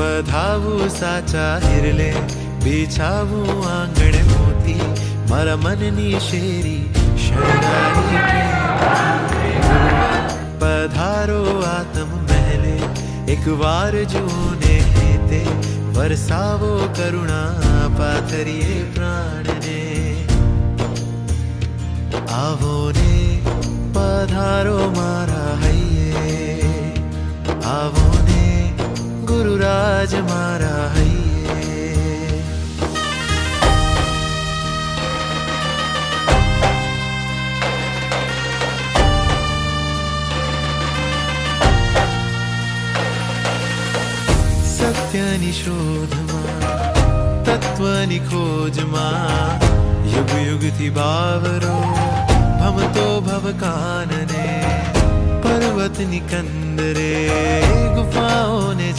વધાવું સાચા હિરલે, બિછાવું આંગણે મોતી, મારા મનની શેરી શરણાઈ પધારો આતમ મહેલે, એક વાર જૂને હેતે, વરસાવો કરુણા પાથરીએ પ્રાણને. આવો ને પધારો મારા હૈયે, આવો ને ગુરુરાજ મારા હૈયે. સત્યની શોધમાં, તત્વની ખોજમાં, યુગ યુગથી બાવરો ભમતો ભવકાનને, પર્વતની કંદરે ગુફાઓને